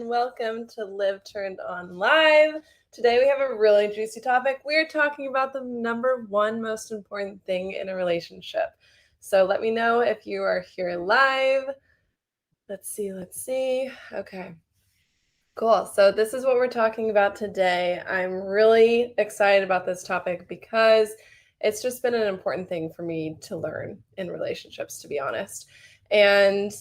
and welcome to LiveTurnedOn Live. Today we have a really juicy topic. We're talking about the number one most important thing in a relationship. So let me know if you are here live. Let's see. Okay. Cool. So this is what we're talking about today. I'm really excited about this topic because it's just been an important thing for me to learn in relationships, to be honest. And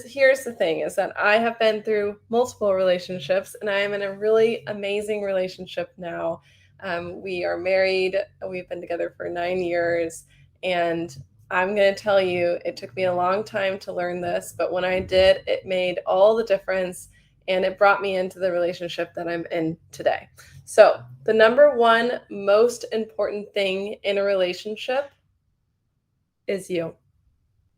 here's the thing, is that I have been through multiple relationships and I am in a really amazing relationship now. We are married. We've been together for 9 years. And I'm going to tell you, it took me a long time to learn this, but when I did, it made all the difference. And it brought me into the relationship that I'm in today. So the number one most important thing in a relationship is you.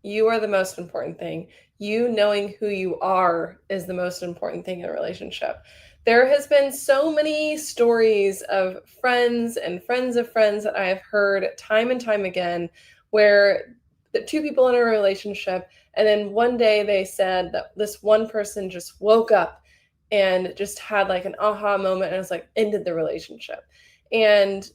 You are the most important thing. You knowing who you are is the most important thing in a relationship. There has been so many stories of friends and friends of friends that I have heard time and time again where the two people in a relationship, and then one day they said that this one person just woke up and just had like an aha moment and it was like ended the relationship. And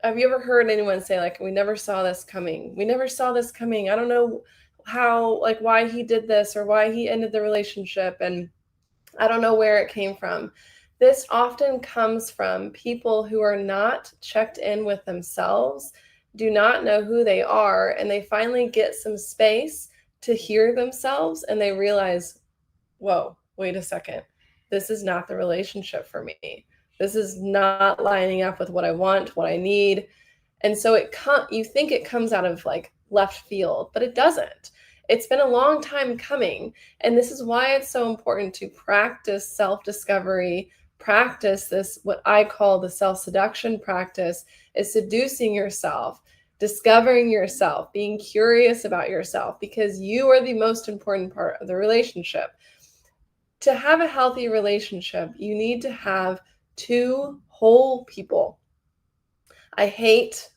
have you ever heard anyone say like, we never saw this coming? We never saw this coming. I don't know how, like, why he did this or why he ended the relationship, and I don't know where it came from. This often comes from people who are not checked in with themselves, do not know who they are, and they finally get some space to hear themselves and they realize, whoa, wait a second. This is not the relationship for me. This is not lining up with what I want, what I need. And so you think it comes out of like left field, but it doesn't. It's been a long time coming. And this is why it's so important to practice self-discovery, practice this, what I call the self-seduction practice, is seducing yourself, discovering yourself, being curious about yourself, because you are the most important part of the relationship. To have a healthy relationship, you need to have two whole people. I hate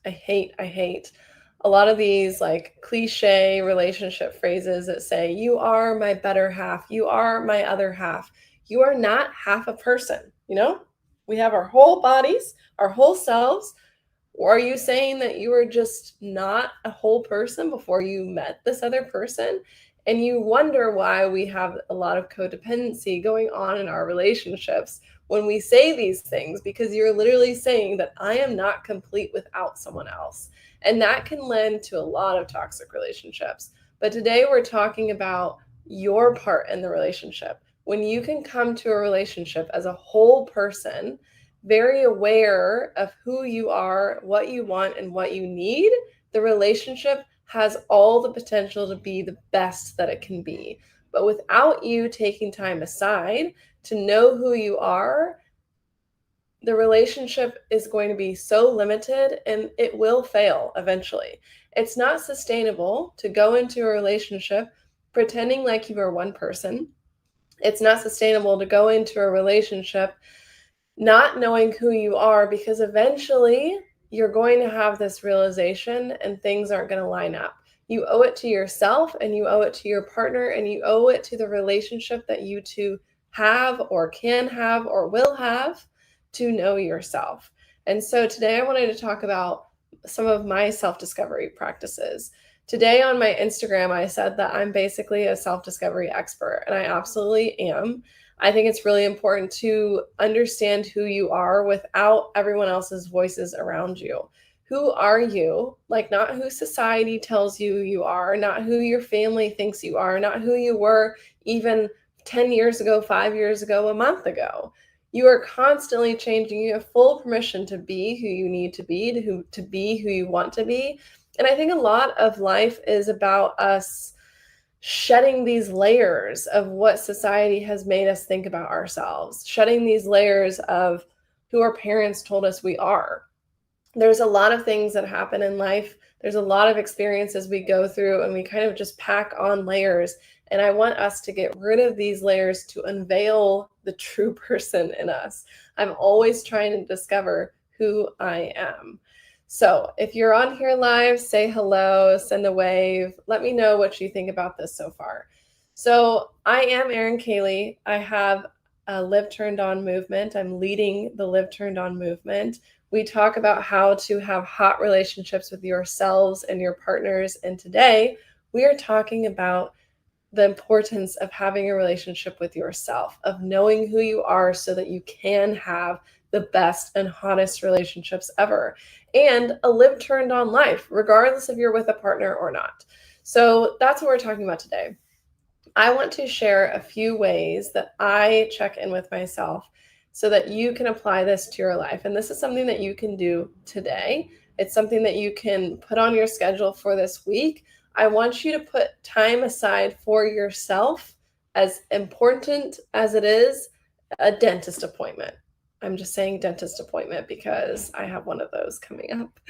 a lot of these like cliche relationship phrases that say, you are my better half, you are my other half. You are not half a person, We have our whole bodies, our whole selves. Or are you saying that you were just not a whole person before you met this other person? And you wonder why we have a lot of codependency going on in our relationships when we say these things, because you're literally saying that I am not complete without someone else. And that can lend to a lot of toxic relationships. But today we're talking about your part in the relationship. When you can come to a relationship as a whole person, very aware of who you are, what you want, and what you need, the relationship has all the potential to be the best that it can be. But without you taking time aside to know who you are, the relationship is going to be so limited and it will fail eventually. It's not sustainable to go into a relationship pretending like you are one person. It's not sustainable to go into a relationship not knowing who you are, because eventually you're going to have this realization and things aren't going to line up. You owe it to yourself and you owe it to your partner and you owe it to the relationship that you two have or can have or will have to know yourself. And so today I wanted to talk about some of my self-discovery practices. Today on my Instagram, I said that I'm basically a self-discovery expert, and I absolutely am. I think it's really important to understand who you are without everyone else's voices around you. Who are you? Like, not who society tells you are, not who your family thinks you are, not who you were even 10 years ago, 5 years ago, a month ago. You are constantly changing. You have full permission to be who you need to be, to be who you want to be. And I think a lot of life is about us shedding these layers of what society has made us think about ourselves, shedding these layers of who our parents told us we are. There's a lot of things that happen in life. There's a lot of experiences we go through and we kind of just pack on layers. And I want us to get rid of these layers to unveil the true person in us. I'm always trying to discover who I am. So if you're on here live, say hello, send a wave. Let me know what you think about this so far. So I am Erin Cayley. I have Live Turned On Movement. I'm leading the Live Turned On Movement. We talk about how to have hot relationships with yourselves and your partners. And today we are talking about the importance of having a relationship with yourself, of knowing who you are so that you can have the best and hottest relationships ever, and a live turned on life, regardless if you're with a partner or not. So that's what we're talking about today. I want to share a few ways that I check in with myself so that you can apply this to your life. And this is something that you can do today. It's something that you can put on your schedule for this week. I want you to put time aside for yourself, as important as it is a dentist appointment. I'm just saying dentist appointment because I have one of those coming up.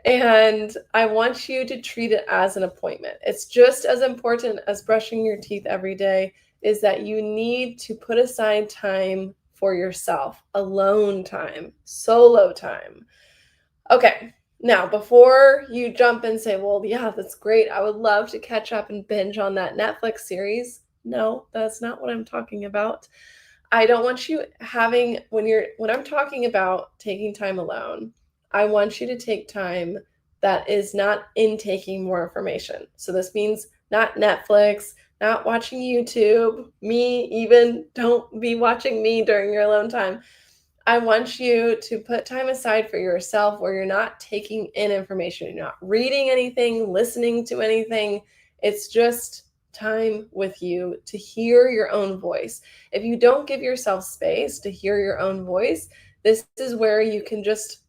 And I want you to treat it as an appointment. It's just as important as brushing your teeth every day, is that you need to put aside time for yourself, alone time, solo time. Okay, now before you jump and say, well, yeah, that's great, I would love to catch up and binge on that Netflix series. No, that's not what I'm talking about. I don't want you having, when I'm talking about taking time alone, I want you to take time that is not intaking more information. So this means not Netflix, not watching YouTube, me even. Don't be watching me during your alone time. I want you to put time aside for yourself where you're not taking in information, you're not reading anything, listening to anything. It's just time with you to hear your own voice. If you don't give yourself space to hear your own voice, this is where you can just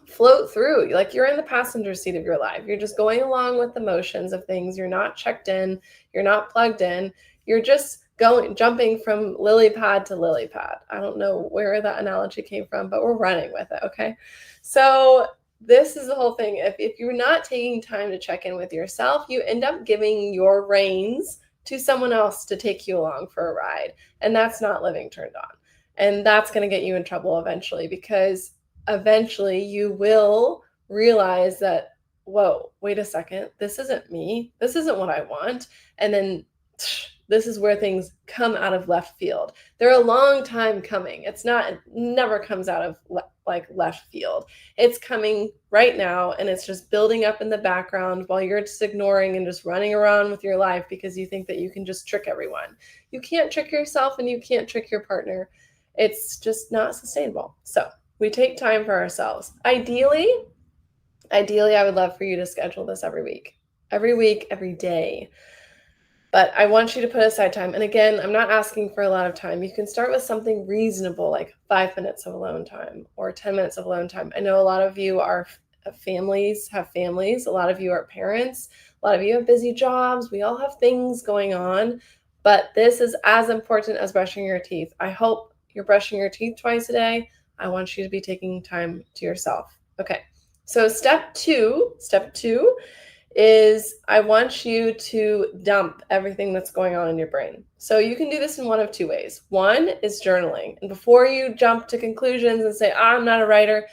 float through. Like you're in the passenger seat of your life. You're just going along with the motions of things. You're not checked in. You're not plugged in. You're just jumping from lily pad to lily pad. I don't know where that analogy came from, but we're running with it. Okay. So this is the whole thing. If you're not taking time to check in with yourself, you end up giving your reins to someone else to take you along for a ride. And that's not living turned on. And that's going to get you in trouble eventually, because eventually you will realize that, whoa, wait a second, this isn't me. This isn't what I want. And then this is where things come out of left field. They're a long time coming. It never comes out of left field. It's coming right now, and it's just building up in the background while you're just ignoring and just running around with your life because you think that you can just trick everyone. You can't trick yourself and you can't trick your partner. It's just not sustainable. So we take time for ourselves. Ideally, I would love for you to schedule this every week, every day. But I want you to put aside time. And again, I'm not asking for a lot of time. You can start with something reasonable, like 5 minutes of alone time or 10 minutes of alone time. I know a lot of you are have families. A lot of you are parents. A lot of you have busy jobs. We all have things going on. But this is as important as brushing your teeth. I hope you're brushing your teeth twice a day. I want you to be taking time to yourself. Okay. So step two is I want you to dump everything that's going on in your brain. So you can do this in one of two ways. One is journaling. And before you jump to conclusions and say, I'm not a writer,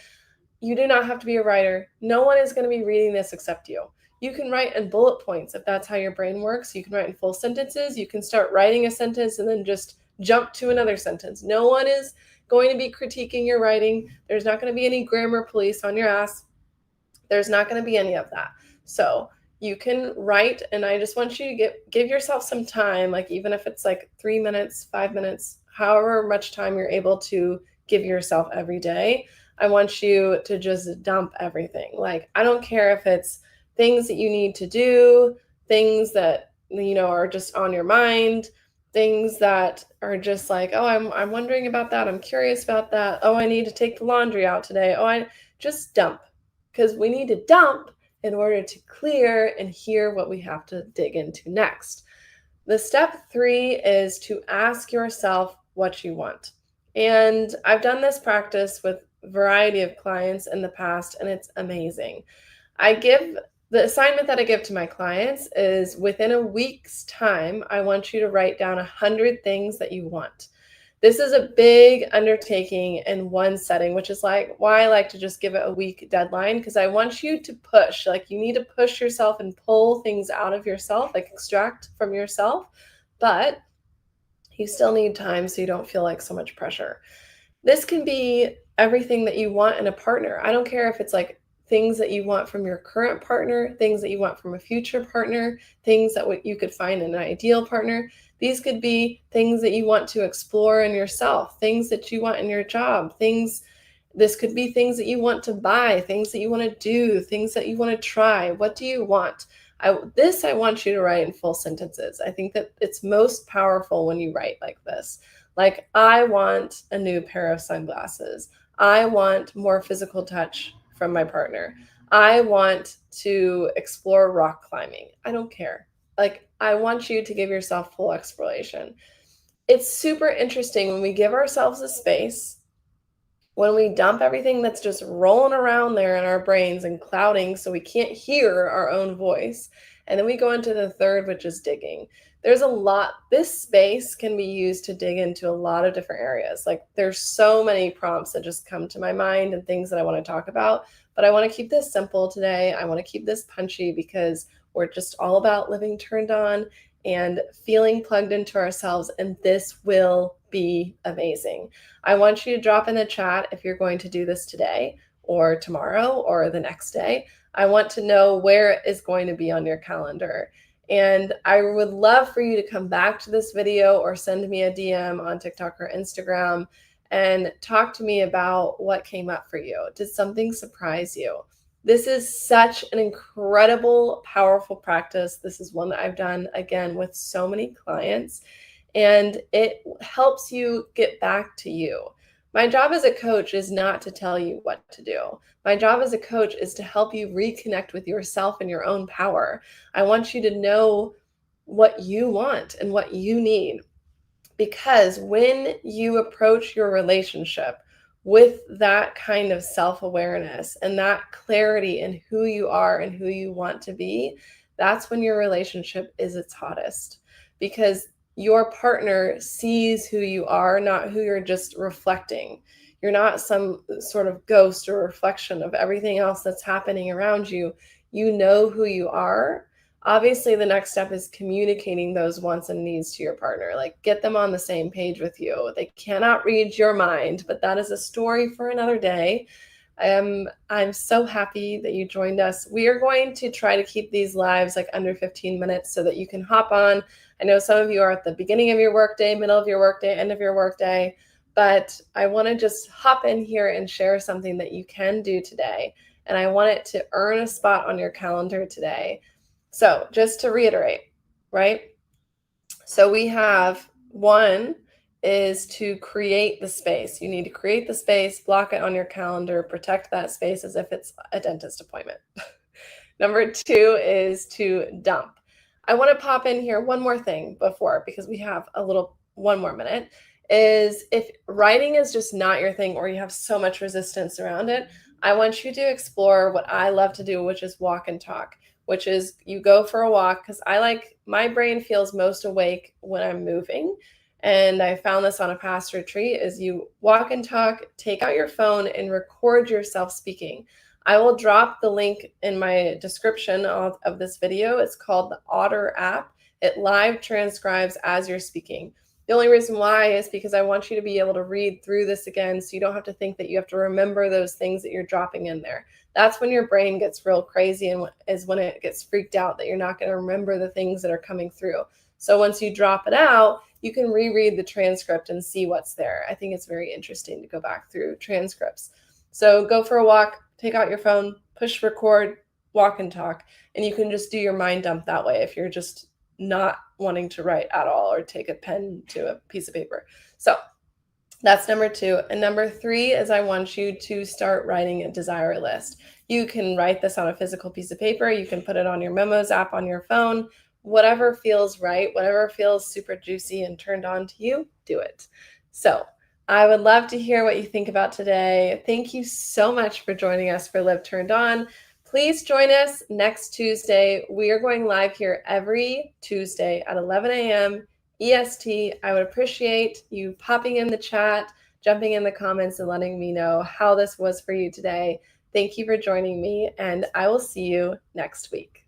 you do not have to be a writer. No one is going to be reading this except you. You can write in bullet points if that's how your brain works. You can write in full sentences. You can start writing a sentence and then just jump to another sentence. No one is going to be critiquing your writing. There's not going to be any grammar police on your ass. There's not going to be any of that. So you can write, and I just want you to give yourself some time, like even if it's like 3 minutes, 5 minutes, however much time you're able to give yourself every day. I want you to just dump everything. Like, I don't care if it's things that you need to do, things that, are just on your mind, things that are just like, oh, I'm wondering about that. I'm curious about that. Oh, I need to take the laundry out today. Oh, I just dump, because we need to dump in order to clear and hear what we have to dig into next. The step 3 is to ask yourself what you want. And I've done this practice with a variety of clients in the past, and it's amazing. The assignment that I give to my clients is within a week's time, I want you to write down 100 things that you want. This is a big undertaking in one setting, which is like why I like to just give it a week deadline, because I want you to push. Like, you need to push yourself and pull things out of yourself, like extract from yourself. But You still need time so you don't feel like so much pressure. This can be everything that you want in a partner. I don't care if it's like things that you want from your current partner, things that you want from a future partner, things that what you could find in an ideal partner. These could be things that you want to explore in yourself, things that you want in your job, things this could be things that you want to buy, things that you want to do, things that you want to try. What do you want? I want you to write in full sentences. I think that it's most powerful when you write like this. Like, I want a new pair of sunglasses. I want more physical touch from my partner. I want to explore rock climbing. I don't care. Like, I want you to give yourself full exploration. It's super interesting when we give ourselves a space, when we dump everything that's just rolling around there in our brains and clouding so we can't hear our own voice. And then we go into the third, which is digging. There's a lot, this space can be used to dig into a lot of different areas. Like, there's so many prompts that just come to my mind and things that I want to talk about, but I want to keep this simple today. I want to keep this punchy because we're just all about living turned on and feeling plugged into ourselves, and this will be amazing. I want you to drop in the chat if you're going to do this today or tomorrow or the next day. I want to know where it is going to be on your calendar. And I would love for you to come back to this video or send me a DM on TikTok or Instagram and talk to me about what came up for you. Did something surprise you? This is such an incredible, powerful practice. This is one that I've done, again, with so many clients, and it helps you get back to you. My job as a coach is not to tell you what to do. My job as a coach is to help you reconnect with yourself and your own power. I want you to know what you want and what you need, because when you approach your relationship with that kind of self-awareness and that clarity in who you are and who you want to be, that's when your relationship is its hottest, because your partner sees who you are, not who you're just reflecting. You're not some sort of ghost or reflection of everything else that's happening around you. You know who you are. Obviously, the next step is communicating those wants and needs to your partner. Like, get them on the same page with you. They cannot read your mind, but that is a story for another day. I'm so happy that you joined us. We are going to try to keep these lives like under 15 minutes so that you can hop on. I know some of you are at the beginning of your workday, middle of your workday, end of your workday, but I want to just hop in here and share something that you can do today. And I want it to earn a spot on your calendar today. So just to reiterate, right? So we have one is to create the space. You need to create the space, block it on your calendar, protect that space as if it's a dentist appointment. Number two is to dump. I want to pop in here one more thing before, because we have one more minute, is if writing is just not your thing or you have so much resistance around it, I want you to explore what I love to do, which is walk and talk, which is you go for a walk, because my brain feels most awake when I'm moving. And I found this on a past retreat, is you walk and talk, take out your phone and record yourself speaking. I will drop the link in my description of this video. It's called the Otter app. It live transcribes as you're speaking. The only reason why is because I want you to be able to read through this again, so you don't have to think that you have to remember those things that you're dropping in there. That's when your brain gets real crazy, and is when it gets freaked out that you're not going to remember the things that are coming through. So once you drop it out, you can reread the transcript and see what's there. I think it's very interesting to go back through transcripts. So go for a walk, take out your phone, push record, walk and talk, and you can just do your mind dump that way if you're just not wanting to write at all or take a pen to a piece of paper. So that's number two. And number three is I want you to start writing a desire list. You can write this on a physical piece of paper. You can put it on your memos app on your phone. Whatever feels right, whatever feels super juicy and turned on to you, do it. So I would love to hear what you think about today. Thank you so much for joining us for Live Turned On. Please join us next Tuesday. We are going live here every Tuesday at 11 a.m. EST. I would appreciate you popping in the chat, jumping in the comments, and letting me know how this was for you today. Thank you for joining me, and I will see you next week.